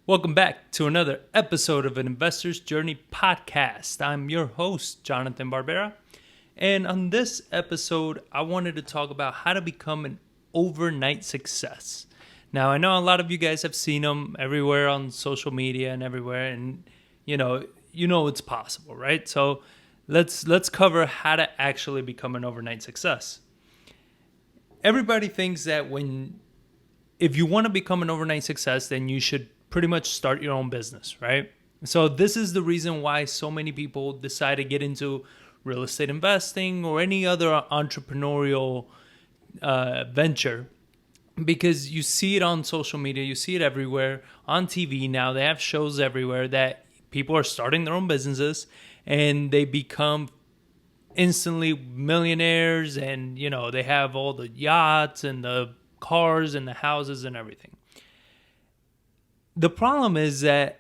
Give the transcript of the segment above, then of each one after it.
Welcome back to another episode of an Investor's Journey podcast. I'm your host, Jonathan Barbera. And on this episode, I wanted to talk about how to become an overnight success. Now, I know a lot of you guys have seen them everywhere on social media and everywhere, and you know it's possible, right? So let's cover how to actually become an overnight success. Everybody thinks that if you want to become an overnight success, then you should pretty much start your own business, right? So this is the reason why so many people decide to get into real estate investing or any other entrepreneurial venture, because you see it on social media, you see it everywhere on TV now. They have shows everywhere that people are starting their own businesses and they become instantly millionaires, and they have all the yachts and the cars and the houses and everything. The problem is that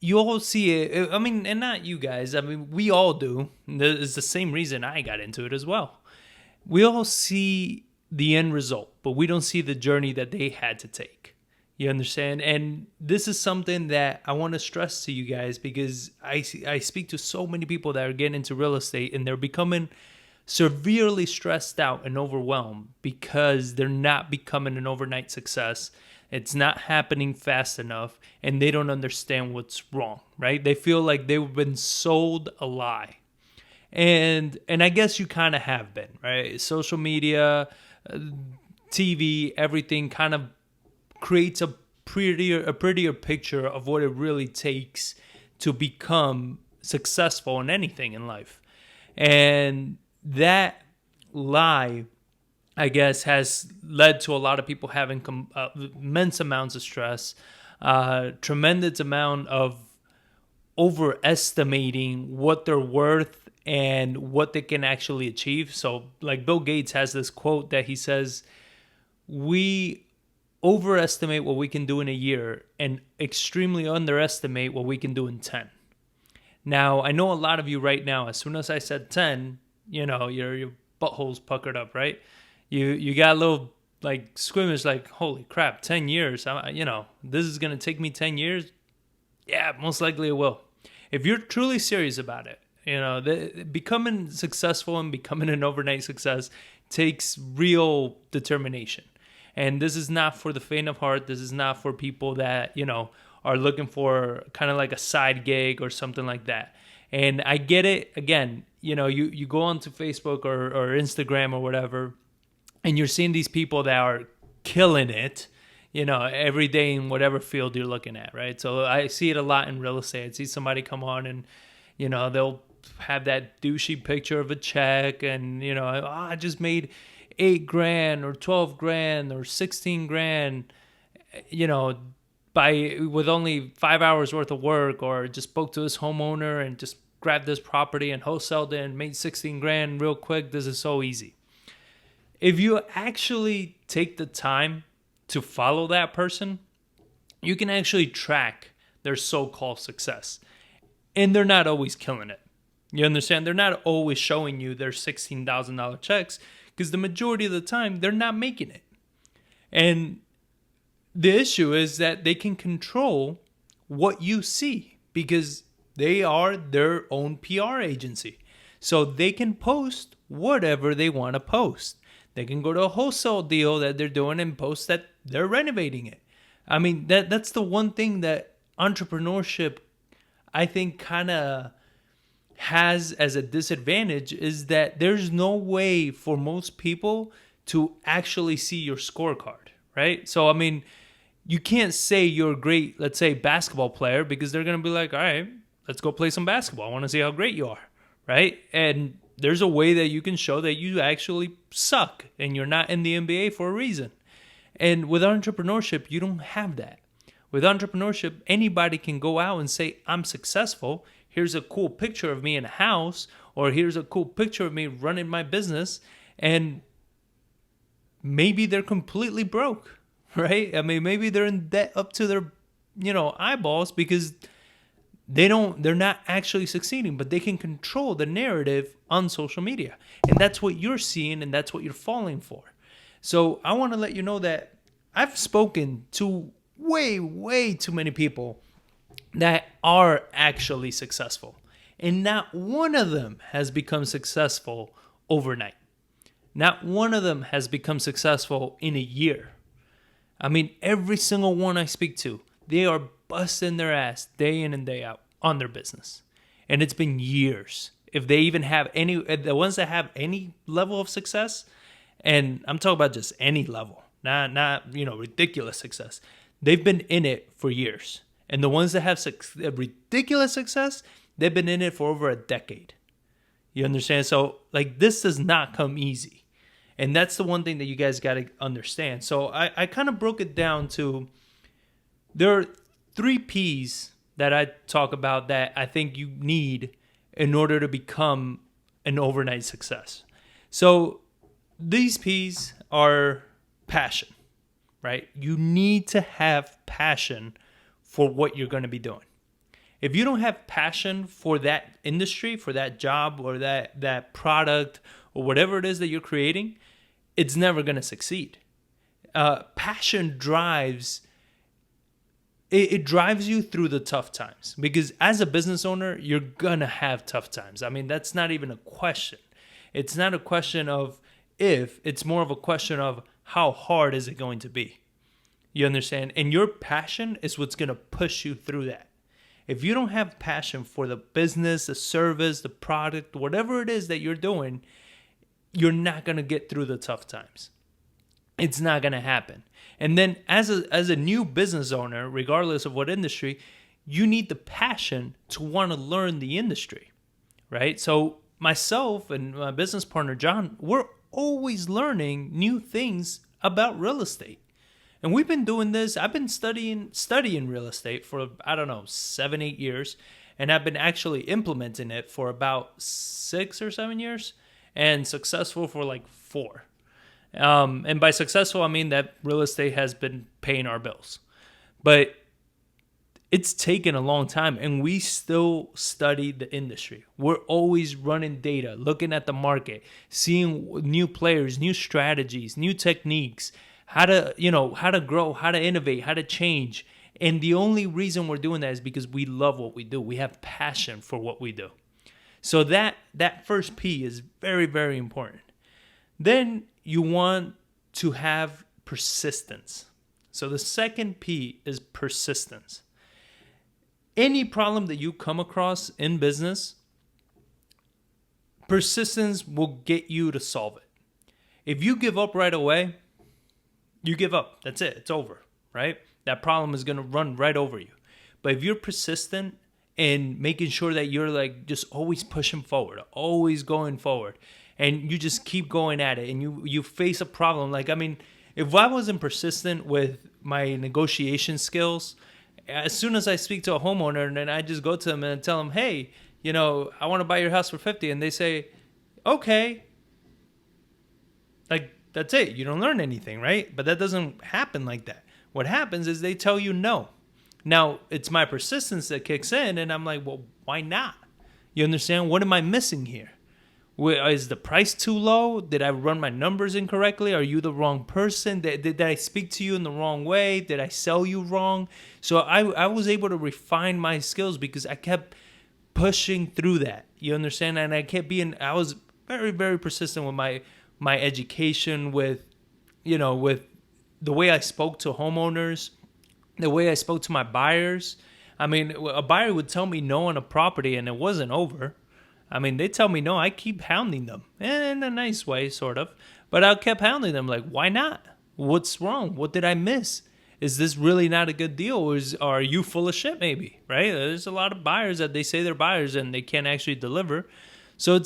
you all see it. I mean, and not you guys. I mean, we all do. It's the same reason I got into it as well. We all see the end result, but we don't see the journey that they had to take. You understand? And this is something that I want to stress to you guys, because I speak to so many people that are getting into real estate and they're becoming severely stressed out and overwhelmed because they're not becoming an overnight success. It's not happening fast enough, and they don't understand what's wrong, right? They feel like they've been sold a lie. And I guess you kind of have been, right? Social media, TV, everything kind of creates a prettier picture of what it really takes to become successful in anything in life. And that lie, I guess, has led to a lot of people having immense amounts of stress, tremendous amount of overestimating what they're worth and what they can actually achieve. So, like Bill Gates has this quote that he says, "We overestimate what we can do in a year and extremely underestimate what we can do in 10." Now, I know a lot of you right now, as soon as I said 10, your butthole's puckered up, right? You got a little like squeamish, like, holy crap, 10 years. This is going to take me 10 years. Yeah, most likely it will. If you're truly serious about it, becoming successful and becoming an overnight success takes real determination. And this is not for the faint of heart. This is not for people that, are looking for kind of like a side gig or something like that. And I get it. Again, you go onto Facebook or Instagram or whatever, and you're seeing these people that are killing it, every day in whatever field you're looking at, right? So I see it a lot in real estate. I see somebody come on and, they'll have that douchey picture of a check and, I just made $8,000 or $12,000 or $16,000, with only 5 hours worth of work, or just spoke to this homeowner and just grabbed this property and wholesaled it and made $16,000 real quick. This is so easy. If you actually take the time to follow that person, you can actually track their so-called success. And they're not always killing it. You understand? They're not always showing you their $16,000 checks, because the majority of the time, they're not making it. And the issue is that they can control what you see, because they are their own PR agency. So they can post whatever they want to post. They can go to a wholesale deal that they're doing and post that they're renovating it. I mean, that's the one thing that entrepreneurship, I think, kind of has as a disadvantage, is that there's no way for most people to actually see your scorecard, right? So, I mean, you can't say you're a great, let's say, basketball player, because they're going to be like, all right, let's go play some basketball. I want to see how great you are, right? And there's a way that you can show that you actually suck and you're not in the NBA for a reason. And with entrepreneurship, you don't have that. With entrepreneurship, anybody can go out and say, I'm successful. Here's a cool picture of me in a house, or here's a cool picture of me running my business. And maybe they're completely broke, right? I mean, maybe they're in debt up to their, eyeballs, because they're not actually succeeding, but they can control the narrative on social media. And that's what you're seeing, and that's what you're falling for. So I want to let you know that I've spoken to way too many people that are actually successful. And not one of them has become successful overnight. Not one of them has become successful in a year. I mean, every single one I speak to, they are busting their ass day in and day out on their business. And it's been years. If they even have any, the ones that have any level of success, and I'm talking about just any level, not ridiculous success. They've been in it for years. And the ones that have ridiculous success, they've been in it for over a decade. You understand? So, like, this does not come easy. And that's the one thing that you guys got to understand. So I kind of broke it down to, there are 3 P's that I talk about that I think you need in order to become an overnight success. So these P's are passion, right? You need to have passion for what you're going to be doing. If you don't have passion for that industry, for that job or that product or whatever it is that you're creating, it's never going to succeed. Passion drives it drives you through the tough times, because as a business owner, you're going to have tough times. I mean, that's not even a question. It's not a question of if, it's more of a question of how hard is it going to be. You understand? And your passion is what's going to push you through that. If you don't have passion for the business, the service, the product, whatever it is that you're doing, you're not going to get through the tough times. It's not going to happen. And then as a new business owner, regardless of what industry, you need the passion to want to learn the industry, right? So myself and my business partner, John, we're always learning new things about real estate. And we've been doing this. I've been studying real estate for, 7-8 years. And I've been actually implementing it for about 6 or 7 years, and successful for like 4. And by successful, I mean that real estate has been paying our bills. But it's taken a long time, and we still study the industry. We're always running data, looking at the market, seeing new players, new strategies, new techniques, how to grow, how to innovate, how to change. And the only reason we're doing that is because we love what we do. We have passion for what we do. So that first P is very, very important. Then you want to have persistence. So the second P is persistence. Any problem that you come across in business, persistence will get you to solve it. If you give up right away, you give up. That's it. It's over, right? That problem is going to run right over you. But if you're persistent in making sure that you're like just always pushing forward, always going forward, and you just keep going at it, and you face a problem. Like, I mean, if I wasn't persistent with my negotiation skills, as soon as I speak to a homeowner and then I just go to them and tell them, hey, I want to buy your house for 50, and they say, okay, like, that's it. You don't learn anything, right? But that doesn't happen like that. What happens is they tell you no. Now, it's my persistence that kicks in, and I'm like, well, why not? You understand? What am I missing here? Is the price too low? Did I run my numbers incorrectly? Are you the wrong person? Did I speak to you in the wrong way? Did I sell you wrong? So I was able to refine my skills because I kept pushing through that. You understand? And I was very, very persistent with my education, with the way I spoke to homeowners, the way I spoke to my buyers. I mean, a buyer would tell me no on a property and it wasn't over. I mean, they tell me no, I keep hounding them in a nice way, sort of. But I kept hounding them like, why not? What's wrong? What did I miss? Is this really not a good deal? Or are you full of shit maybe, right? There's a lot of buyers that they say they're buyers and they can't actually deliver. So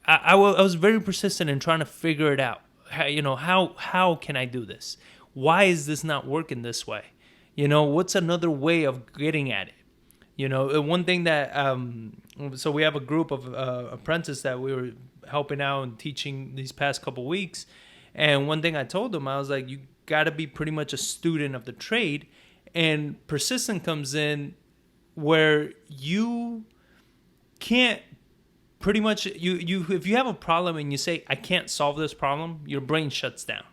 I was very persistent in trying to figure it out. How can I do this? Why is this not working this way? What's another way of getting at it? One thing that, so we have a group of apprentices that we were helping out and teaching these past couple weeks. And one thing I told them, I was like, you got to be pretty much a student of the trade. And persistence comes in where you can't pretty much, if you have a problem and you say, I can't solve this problem, your brain shuts down,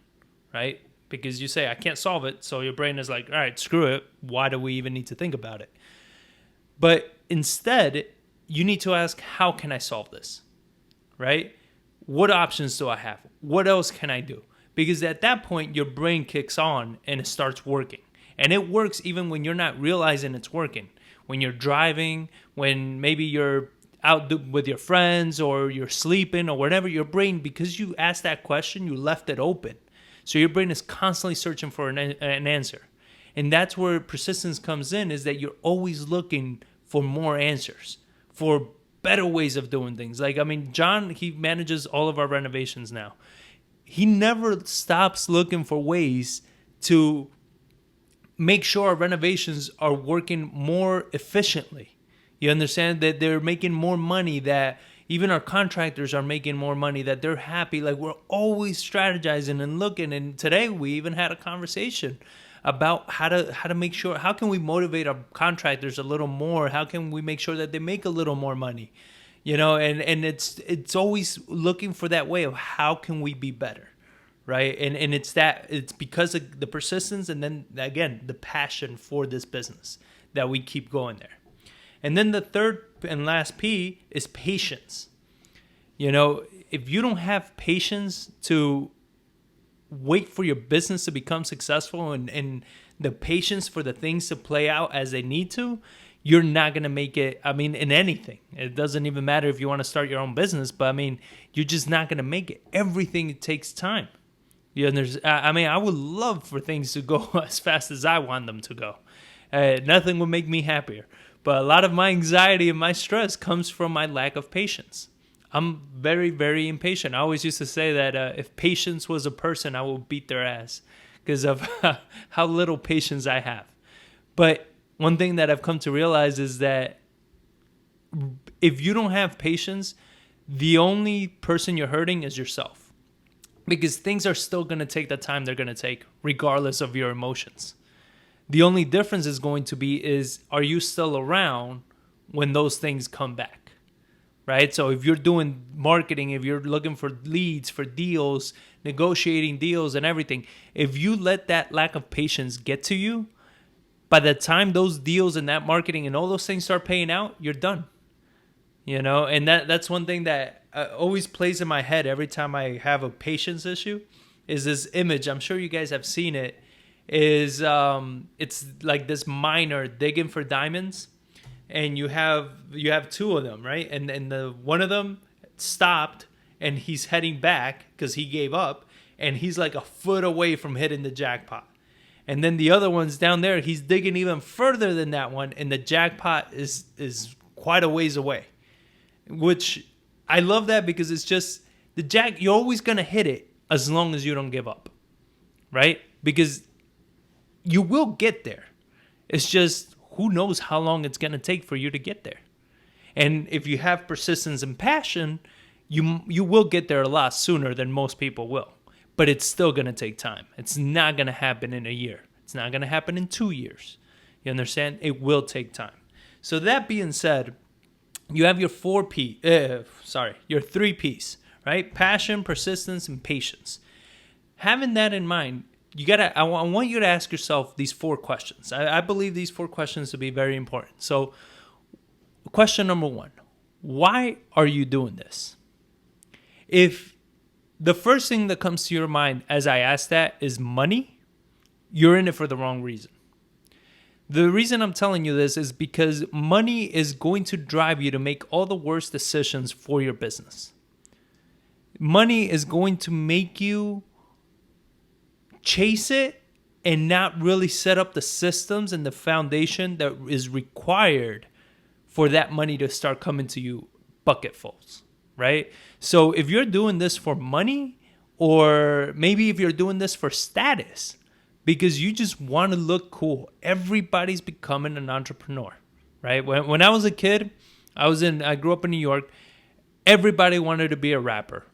right? because you say, I can't solve it. So your brain is like, all right, screw it. Why do we even need to think about it? But instead, you need to ask, how can I solve this? Right? What options do I have? What else can I do? Because at that point, your brain kicks on and it starts working. And it works even when you're not realizing it's working. When you're driving, when maybe you're out with your friends or you're sleeping or whatever, your brain, because you asked that question, you left it open. So your brain is constantly searching for an answer. And that's where persistence comes in, is that you're always looking for more answers, for better ways of doing things. Like, I mean, John, he manages all of our renovations now. He never stops looking for ways to make sure our renovations are working more efficiently. You understand that they're making more money, that even our contractors are making more money, that they're happy. Like, we're always strategizing and looking. And today we even had a conversation about how to make sure, how can we motivate our contractors a little more? How can we make sure that they make a little more money? You know, and it's always looking for that way of how can we be better, right? And it's because of the persistence, and then again the passion for this business, that we keep going there. And then the third and last P is patience. You know, if you don't have patience to wait for your business to become successful, and the patience for the things to play out as they need to, you're not going to make it. I mean, in anything, it doesn't even matter if you want to start your own business, but I mean, you're just not going to make it. Everything takes time. You know, I mean, I would love for things to go as fast as I want them to go. Nothing would make me happier. But a lot of my anxiety and my stress comes from my lack of patience. I'm very, very impatient. I always used to say that if patience was a person, I would beat their ass because of how little patience I have. But one thing that I've come to realize is that if you don't have patience, the only person you're hurting is yourself. Because things are still going to take the time they're going to take, regardless of your emotions. The only difference is going to be is, are you still around when those things come back, right? So if you're doing marketing, if you're looking for leads, for deals, negotiating deals and everything, if you let that lack of patience get to you, by the time those deals and that marketing and all those things start paying out, you're done. You know, and that's one thing that always plays in my head every time I have a patience issue, is this image. I'm sure you guys have seen it. Is it's like this miner digging for diamonds, and you have two of them, right? And the one of them stopped and he's heading back because he gave up, and he's like a foot away from hitting the jackpot. And then the other one's down there, he's digging even further than that one, and the jackpot is quite a ways away. Which I love that, because it's just you're always gonna hit it as long as you don't give up, right? Because you will get there. It's just, who knows how long it's going to take for you to get there. And if you have persistence and passion, you will get there a lot sooner than most people will. But it's still going to take time. It's not going to happen in a year. It's not going to happen in 2 years. You understand? It will take time. So that being said, you have your your 3 P's, right? Passion, persistence, and patience. Having that in mind, I want you to ask yourself these 4 questions. I believe these 4 questions to be very important. So, question number 1, why are you doing this? If the first thing that comes to your mind as I ask that is money, you're in it for the wrong reason. The reason I'm telling you this is because money is going to drive you to make all the worst decisions for your business. Money is going to make you chase it and not really set up the systems and the foundation that is required for that money to start coming to you bucketfuls, right? So if you're doing this for money, or maybe if you're doing this for status, because you just want to look cool, everybody's becoming an entrepreneur, right? When I was a kid, I grew up in New York, everybody wanted to be a rapper.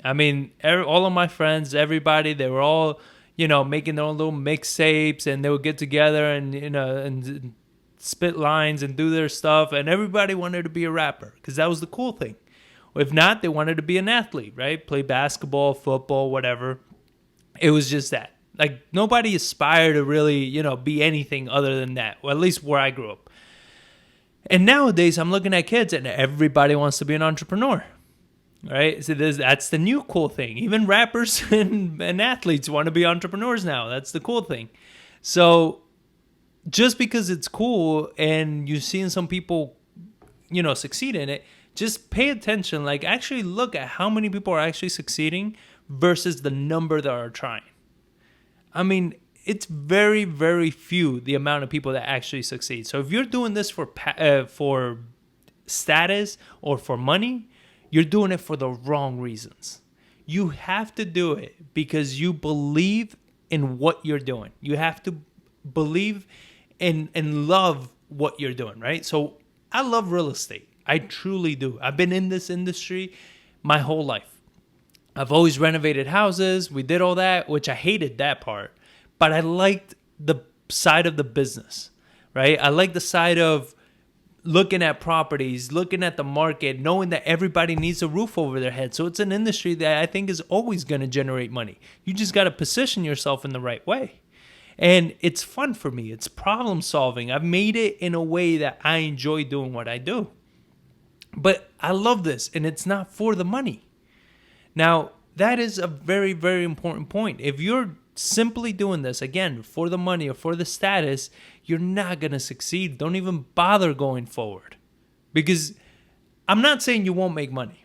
I mean, all of my friends, everybody, they were all, making their own little mixtapes, and they would get together and, and spit lines and do their stuff. And everybody wanted to be a rapper because that was the cool thing. If not, they wanted to be an athlete, right? Play basketball, football, whatever. It was just that. Like nobody aspired to really, be anything other than that. Well, at least where I grew up. And nowadays I'm looking at kids and everybody wants to be an entrepreneur. Right? So that's the new cool thing. Even rappers and athletes want to be entrepreneurs now. That's the cool thing. So just because it's cool and you're seeing some people, succeed in it, just pay attention. Like actually look at how many people are actually succeeding versus the number that are trying. I mean, it's very, very few the amount of people that actually succeed. So if you're doing this for status or for money, you're doing it for the wrong reasons. You have to do it because you believe in what you're doing. You have to believe and love what you're doing, right? So I love real estate. I truly do. I've been in this industry my whole life. I've always renovated houses. We did all that, which I hated that part. But I liked the side of the business, right? I like the side of looking at properties, looking at the market, knowing that everybody needs a roof over their head. So it's an industry that I think is always going to generate money. You just got to position yourself in the right way. And it's fun for me. It's problem solving. I've made it in a way that I enjoy doing what I do. But I love this, and it's not for the money. Now, that is a very, very important point. If you're simply doing this, again, for the money or for the status, you're not going to succeed. Don't even bother going forward. Because I'm not saying you won't make money.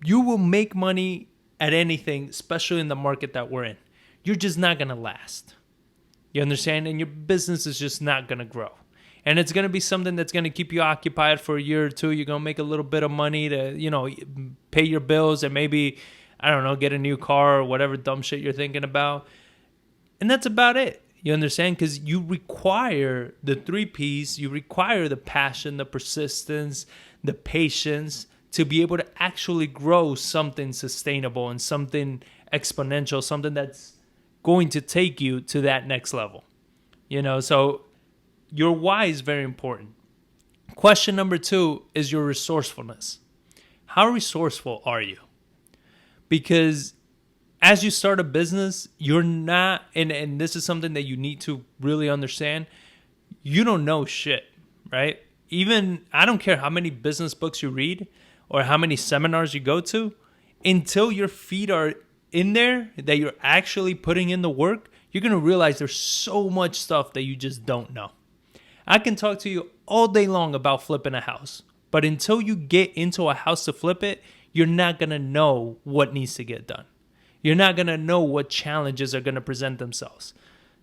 You will make money at anything, especially in the market that we're in. You're just not going to last. You understand? And your business is just not going to grow. And it's going to be something that's going to keep you occupied for a year or two. You're going to make a little bit of money to, pay your bills and maybe, get a new car or whatever dumb shit you're thinking about. And that's about it. You understand? Because you require the 3 Ps. You require the passion, the persistence, the patience to be able to actually grow something sustainable and something exponential, something that's going to take you to that next level. So your why is very important. Question number 2 is your resourcefulness. How resourceful are you? Because as you start a business, you're not, and this is something that you need to really understand, you don't know shit, right? Even, I don't care how many business books you read or how many seminars you go to, until your feet are in there, that you're actually putting in the work, you're going to realize there's so much stuff that you just don't know. I can talk to you all day long about flipping a house, but until you get into a house to flip it, you're not going to know what needs to get done. You're not going to know what challenges are going to present themselves.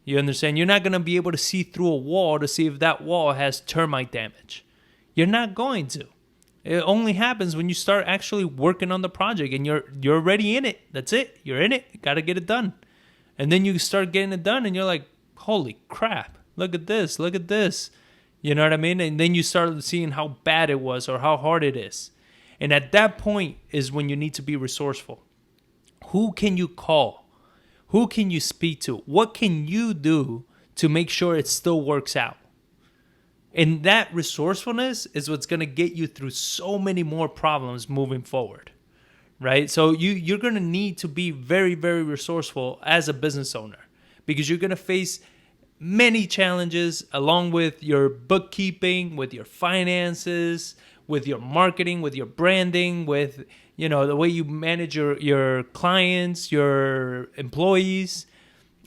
You understand? You're not going to be able to see through a wall to see if that wall has termite damage. You're not going to. It only happens when you start actually working on the project and you're already in it. That's it. You're in it. Got to get it done. And then you start getting it done and you're like, holy crap. Look at this. Look at this. You know what I mean? And then you start seeing how bad it was or how hard it is. And at that point is when you need to be resourceful. Who can you call? Who can you speak to? What can you do to make sure it still works out? And that resourcefulness is what's going to get you through so many more problems moving forward, right? So you're going to need to be very, very resourceful as a business owner because you're going to face many challenges along with your bookkeeping, with your finances, with your marketing, with your branding, with the way you manage your clients, your employees,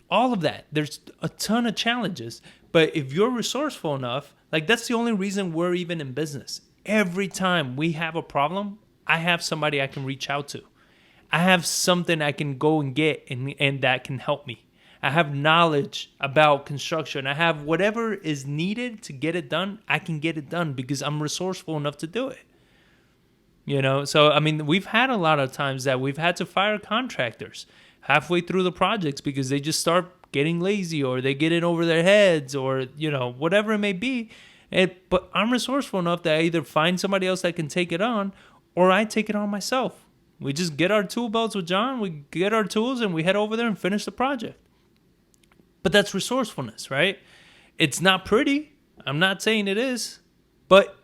all of that. There's a ton of challenges. But if you're resourceful enough, like that's the only reason we're even in business. Every time we have a problem, I have somebody I can reach out to. I have something I can go and get and that can help me. I have knowledge about construction. I have whatever is needed to get it done. I can get it done because I'm resourceful enough to do it. So, we've had a lot of times that we've had to fire contractors halfway through the projects because they just start getting lazy or they get in over their heads or, whatever it may be. But I'm resourceful enough that I either find somebody else that can take it on or I take it on myself. We just get our tool belts with John, we get our tools and we head over there and finish the project. But that's resourcefulness, right? It's not pretty. I'm not saying it is, but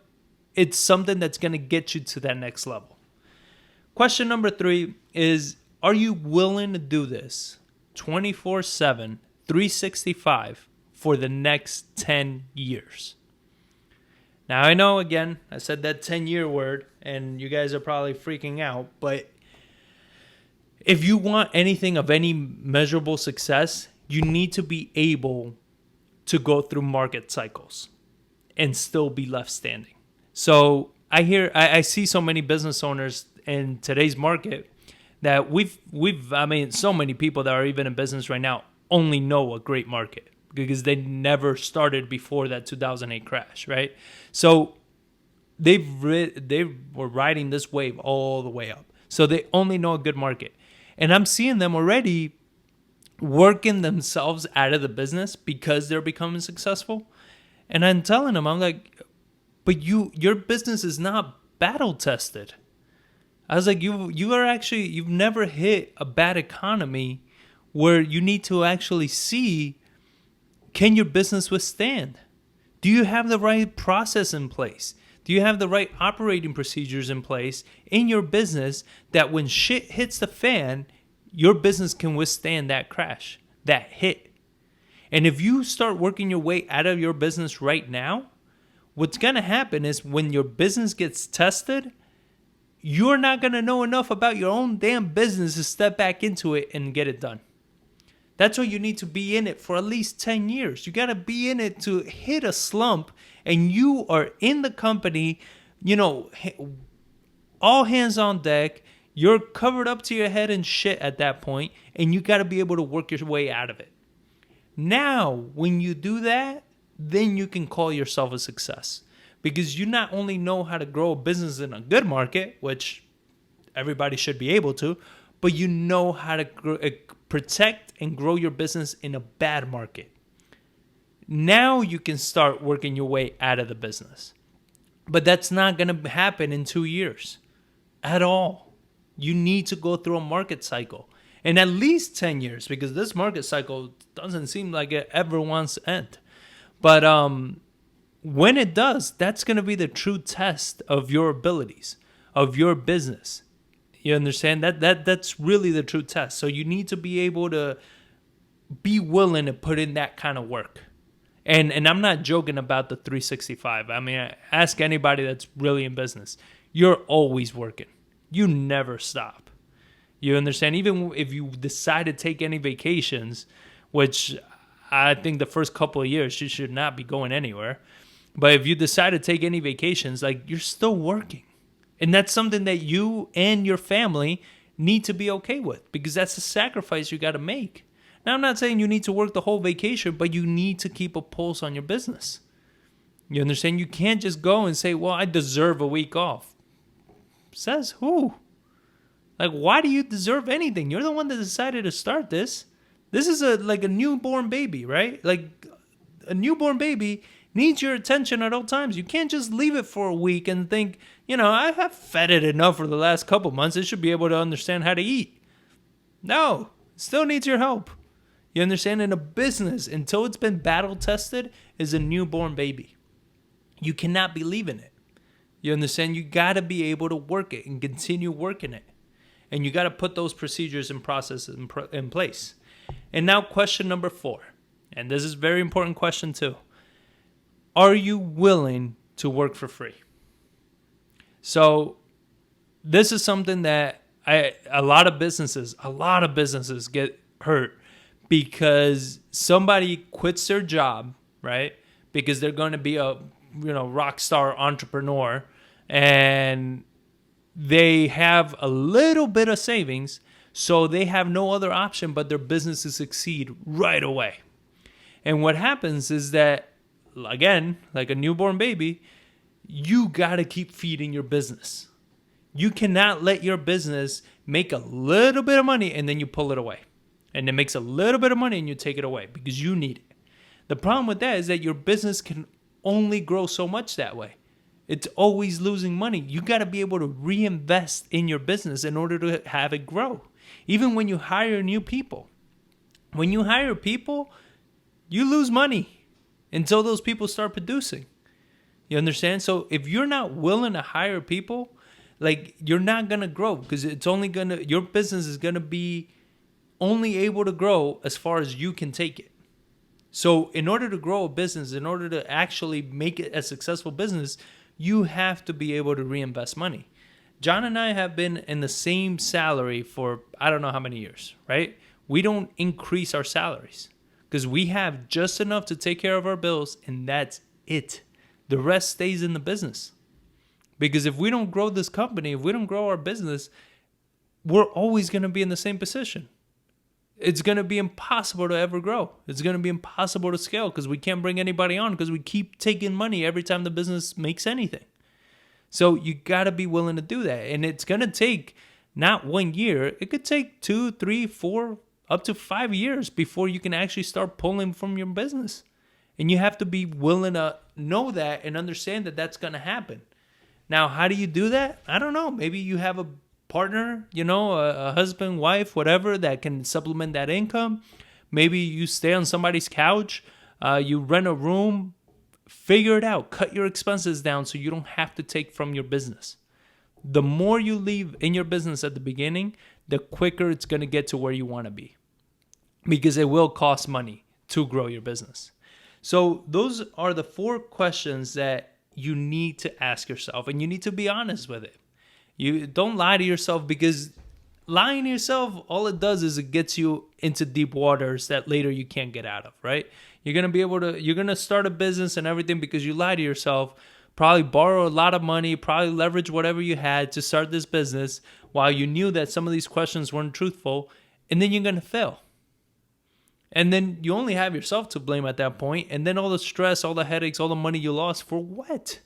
it's something that's going to get you to that next level. Question number 3 is, are you willing to do this 24/7, 365 for the next 10 years. Now, I know, again, I said that 10-year word, and you guys are probably freaking out, but if you want anything of any measurable success, you need to be able to go through market cycles and still be left standing. So I see so many business owners in today's market that so many people that are even in business right now only know a great market because they never started before that 2008 crash, right? So they were riding this wave all the way up. So they only know a good market. And I'm seeing them already working themselves out of the business because they're becoming successful. And I'm telling them, I'm like, but your business is not battle tested. I was like, you've never hit a bad economy where you need to actually see, can your business withstand? Do you have the right process in place? Do you have the right operating procedures in place in your business that when shit hits the fan, your business can withstand that crash, that hit? And if you start working your way out of your business right now, what's going to happen is when your business gets tested, you're not going to know enough about your own damn business to step back into it and get it done. That's why you need to be in it for at least 10 years. You got to be in it to hit a slump, and you are in the company, all hands on deck. You're covered up to your head in shit at that point, and you got to be able to work your way out of it. Now, when you do that, then you can call yourself a success, because you not only know how to grow a business in a good market, which everybody should be able to, but you know how to protect and grow your business in a bad market. Now you can start working your way out of the business. But that's not going to happen in 2 years at all. You need to go through a market cycle. And at least 10 years, because this market cycle doesn't seem like it ever wants to end. But when it does, that's going to be the true test of your abilities, of your business. You understand? That's really the true test. So you need to be able to be willing to put in that kind of work. And I'm not joking about the 365. I mean, ask anybody that's really in business. You're always working. You never stop. You understand? Even if you decide to take any vacations, which I think the first couple of years you should not be going anywhere. But if you decide to take any vacations, like, you're still working. And that's something that you and your family need to be okay with, because that's a sacrifice you got to make. Now, I'm not saying you need to work the whole vacation, but you need to keep a pulse on your business. You understand? You can't just go and say, well, I deserve a week off. Says who? Like, why do you deserve anything? You're the one that decided to start this. This is like a newborn baby, right? Like, a newborn baby needs your attention at all times. You can't just leave it for a week and think, I have fed it enough for the last couple months. It should be able to understand how to eat. No, it still needs your help. You understand? In a business, until it's been battle tested, is a newborn baby. You cannot be leaving it. You understand? You got to be able to work it and continue working it. And you got to put those procedures and processes in place. And now question number 4. And this is a very important question too. Are you willing to work for free? So this is something that a lot of businesses get hurt because somebody quits their job, right? Because they're going to be a rock star entrepreneur, and they have a little bit of savings, so they have no other option but their business to succeed right away. And what happens is that, again, like a newborn baby, you got to keep feeding your business. You cannot let your business make a little bit of money and then you pull it away. And it makes a little bit of money and you take it away because you need it. The problem with that is that your business can only grow so much that way. It's always losing money. You got to be able to reinvest in your business in order to have it grow. Even when you hire new people. When you hire people, you lose money until those people start producing. You understand? So if you're not willing to hire people, like, you're not going to grow, because it's only your business is going to be only able to grow as far as you can take it. So in order to grow a business, in order to actually make it a successful business, you have to be able to reinvest money. John and I have been in the same salary for I don't know how many years, right? We don't increase our salaries because we have just enough to take care of our bills, and that's it. The rest stays in the business. Because if we don't grow this company, if we don't grow our business, we're always going to be in the same position. It's going to be impossible to ever grow. It's going to be impossible to scale because we can't bring anybody on because we keep taking money every time the business makes anything. So you got to be willing to do that. And it's going to take not 1 year. It could take 2, 3, 4, up to 5 years before you can actually start pulling from your business. And you have to be willing to know that and understand that that's going to happen. Now, how do you do that? I don't know. Maybe you have a partner, a husband, wife, whatever, that can supplement that income. Maybe you stay on somebody's couch, you rent a room, figure it out, cut your expenses down so you don't have to take from your business. The more you leave in your business at the beginning, the quicker it's going to get to where you want to be, because it will cost money to grow your business. So those are the 4 questions that you need to ask yourself, and you need to be honest with it. You don't lie to yourself, because lying to yourself, all it does is it gets you into deep waters that later you can't get out of, right? You're going to start a business and everything because you lie to yourself, probably borrow a lot of money, probably leverage whatever you had to start this business while you knew that some of these questions weren't truthful, and then you're going to fail. And then you only have yourself to blame at that point, and then all the stress, all the headaches, all the money you lost for what?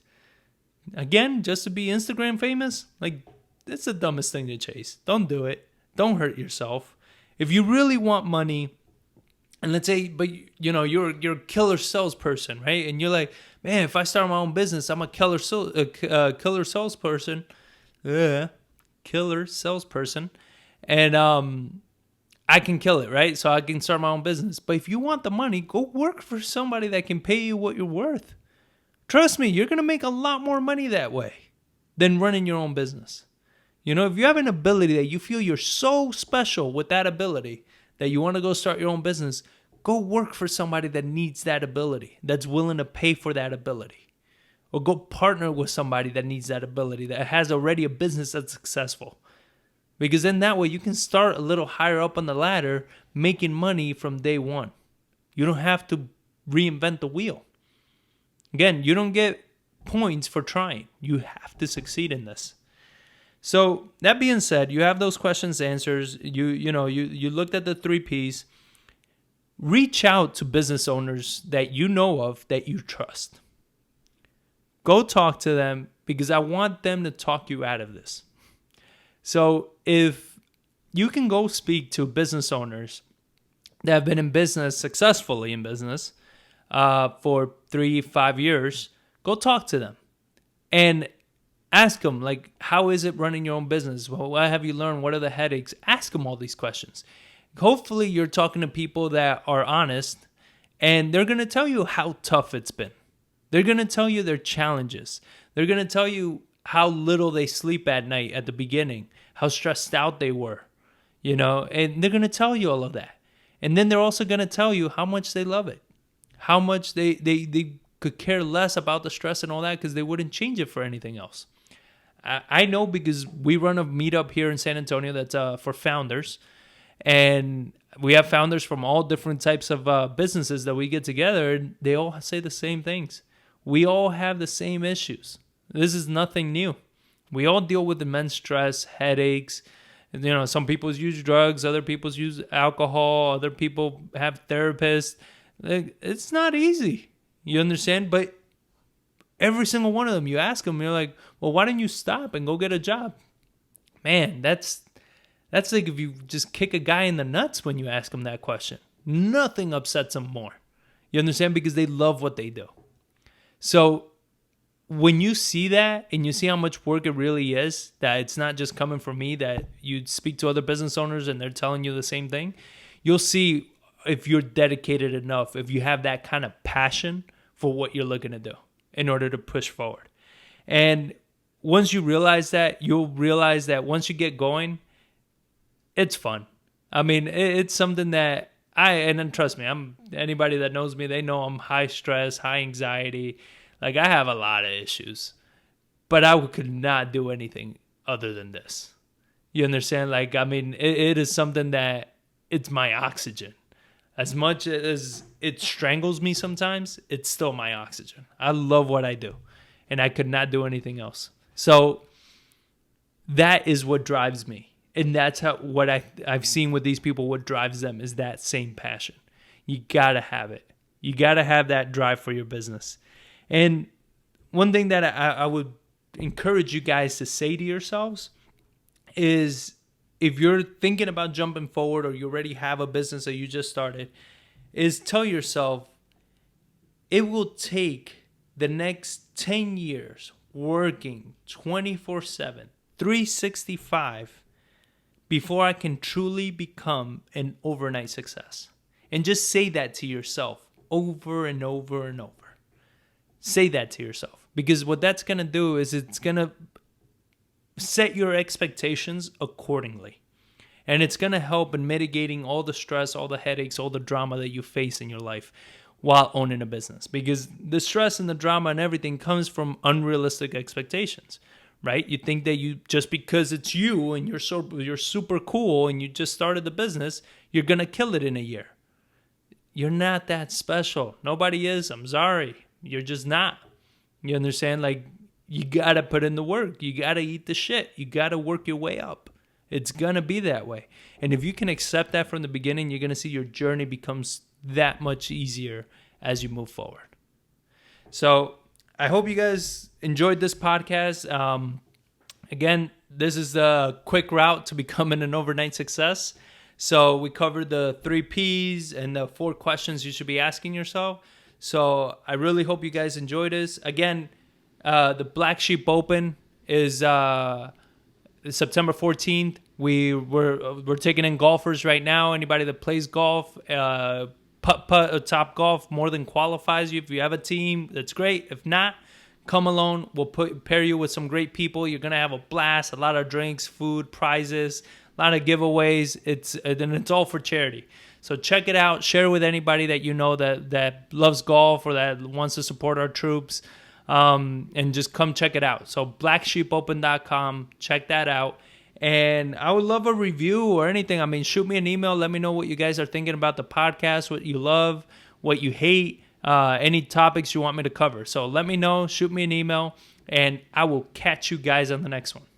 Again, just to be Instagram famous? Like, it's the dumbest thing to chase. Don't do it. Don't hurt yourself. If you really want money, and let's say, but you're a killer salesperson, right? And you're like, man, if I start my own business, I'm a killer salesperson. Killer salesperson. And I can kill it, right? So I can start my own business. But if you want the money, go work for somebody that can pay you what you're worth. Trust me, you're going to make a lot more money that way than running your own business. If you have an ability that you feel you're so special with that ability that you want to go start your own business, go work for somebody that needs that ability, that's willing to pay for that ability. Or go partner with somebody that needs that ability, that has already a business that's successful. Because then that way you can start a little higher up on the ladder, making money from day one. You don't have to reinvent the wheel. Again, you don't get points for trying. You have to succeed in this. So that being said, you have those questions, answers. You looked at the 3 Ps. Reach out to business owners that you know of, that you trust. Go talk to them, because I want them to talk you out of this. So if you can go speak to business owners that have been in business, successfully in business, for 3-5 years, go talk to them and ask them, like, how is it running your own business? Well, what have you learned? What are the headaches? Ask them all these questions. Hopefully you're talking to people that are honest, and they're going to tell you how tough it's been. They're going to tell you their challenges. They're going to tell you how little they sleep at night at the beginning, how stressed out they were, and they're going to tell you all of that. And then they're also going to tell you how much they love it, how much they could care less about the stress and all that, because they wouldn't change it for anything else. I know, because we run a meetup here in San Antonio that's for founders, and we have founders from all different types of businesses that we get together, and they all say the same things. We all have the same issues. This is nothing new. We all deal with immense stress, headaches. Some people use drugs, other people use alcohol, other people have therapists. It's not easy. You understand? But every single one of them, you ask them, you're like, well, why don't you stop and go get a job? Man, that's like if you just kick a guy in the nuts when you ask him that question. Nothing upsets them more. You understand? Because they love what they do. So when you see that and you see how much work it really is, that it's not just coming from me, that you speak to other business owners and they're telling you the same thing, you'll see if you're dedicated enough, if you have that kind of passion for what you're looking to do in order to push forward. And once you realize that, you'll realize that once you get going, it's fun. I mean, it's something that and then trust me, anybody that knows me, they know I'm high stress, high anxiety. Like I have a lot of issues, but I could not do anything other than this. You understand? Like, I mean, it is something that it's my oxygen. As much as it strangles me sometimes, it's still my oxygen. I love what I do, and I could not do anything else. So that is what drives me. And that's what I've seen with these people, what drives them is that same passion. You got to have it. You got to have that drive for your business. And one thing that I would encourage you guys to say to yourselves is if you're thinking about jumping forward or you already have a business that you just started, is tell yourself it will take the next 10 years working 24/7, 365 before I can truly become an overnight success. And just say that to yourself over and over and over. Say that to yourself, because what that's going to do is it's going to set your expectations accordingly. And it's going to help in mitigating all the stress, all the headaches, all the drama that you face in your life while owning a business. Because the stress and the drama and everything comes from unrealistic expectations, right? You think that you, just because it's you and you're super cool and you just started the business, you're going to kill it in a year. You're not that special. Nobody is. I'm sorry. You're just not. You understand? Like, you got to put in the work. You got to eat the shit. You got to work your way up. It's going to be that way. And if you can accept that from the beginning, you're going to see your journey becomes that much easier as you move forward. So I hope you guys enjoyed this podcast. Again, this is the quick route to becoming an overnight success. So we covered the 3 Ps and the 4 questions you should be asking yourself. So I really hope you guys enjoy this. Again, the Black Sheep Open is September 14th. We're taking in golfers right now. Anybody that plays golf, putt, Top Golf more than qualifies you. If you have a team, that's great. If not, come alone. We'll pair you with some great people. You're gonna have a blast. A lot of drinks, food, prizes, a lot of giveaways. It's all for charity. So check it out. Share with anybody that you know that loves golf or that wants to support our troops. And just come check it out. So blacksheepopen.com, check that out. And I would love a review or anything. I mean, shoot me an email. Let me know what you guys are thinking about the podcast, what you love, what you hate, any topics you want me to cover. So let me know, shoot me an email, and I will catch you guys on the next one.